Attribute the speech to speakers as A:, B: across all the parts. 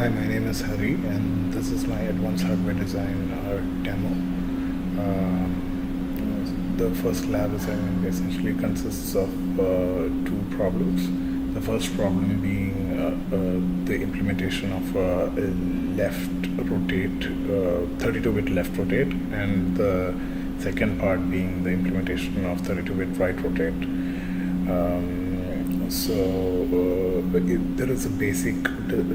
A: Hi, my name is Hari, and this is my advanced hardware design demo. The first lab assignment essentially consists of two problems. The first problem being the implementation of a left rotate, 32-bit left rotate, and the second part being the implementation of 32-bit right rotate. There is a basic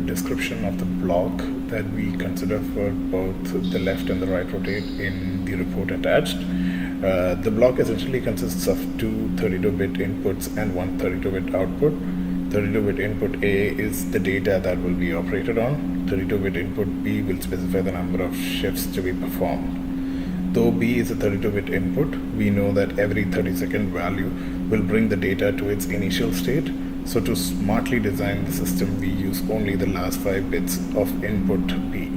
A: description of the block that we consider for both the left and the right rotate in the report attached. The block essentially consists of two 32-bit inputs and one 32-bit output. 32-bit input A is the data that will be operated on. 32-bit input B will specify the number of shifts to be performed. Though B is a 32-bit input, we know that every 30-second value will bring the data to its initial state. So to smartly design the system, we use only the last 5 bits of input B.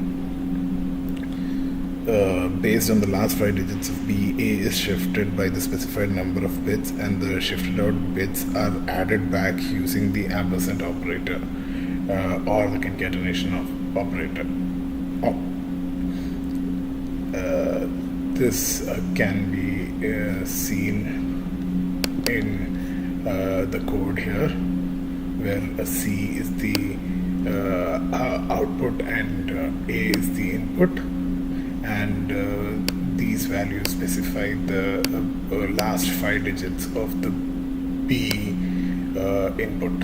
A: Based on the last 5 digits of B, A is shifted by the specified number of bits, and the shifted out bits are added back using the ampersand operator or the concatenation of operator. This can be seen in the code here, where a C is the output and A is the input, and these values specify the last 5 digits of the B input.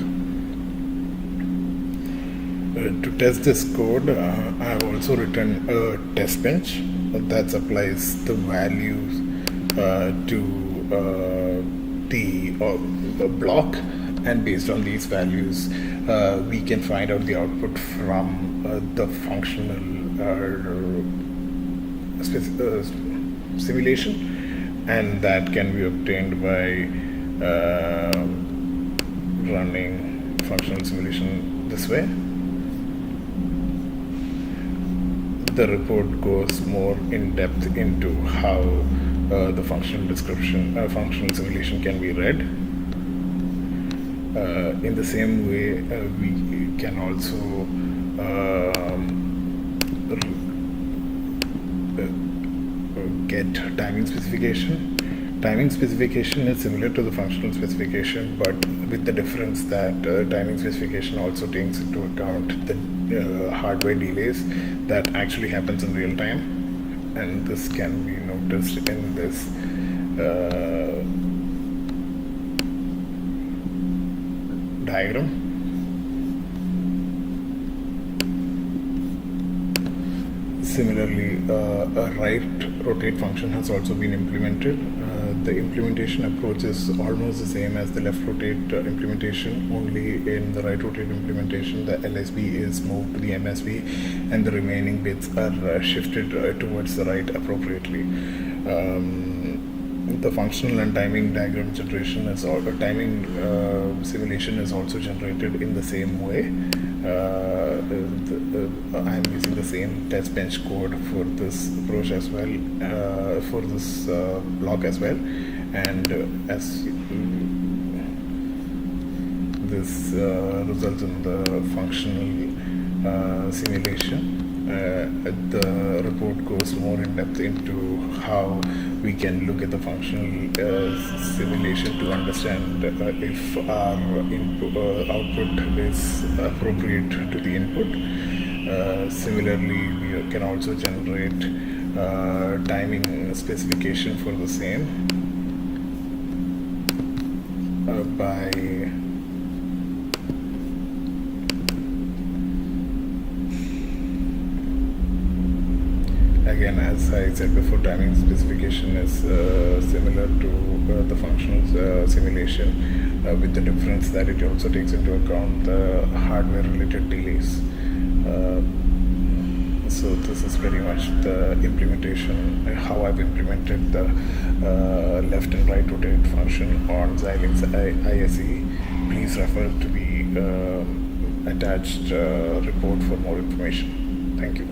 A: To test this code, I have also written a test bench that supplies the values to the block, and based on these values we can find out the output from the functional simulation, and that can be obtained by running functional simulation this way. The report goes more in depth into how the functional simulation can be read. In the same way, we can also get timing specification. Timing specification is similar to the functional specification, but with the difference that timing specification also takes into account the hardware delays that actually happens in real time, and this can be noticed in this diagram. Similarly, a right rotate function has also been implemented. The implementation approach is almost the same as the left rotate implementation, only in the right rotate implementation the LSB is moved to the MSB and the remaining bits are shifted towards the right appropriately. The functional and timing diagram generation is timing simulation is also generated in the same way. I am using the same test bench code for this approach as well, for this block as well, and as this results in the functional simulation. The report goes more in depth into how we can look at the functional simulation to understand if our output is appropriate to the input. Similarly, we can also generate timing specification for the same by again, as I said before, timing specification is similar to the functional simulation, with the difference that it also takes into account the hardware related delays. So this is very much the implementation, how I've implemented the left and right rotate function on Xilinx ISE. Please refer to the attached report for more information. Thank you.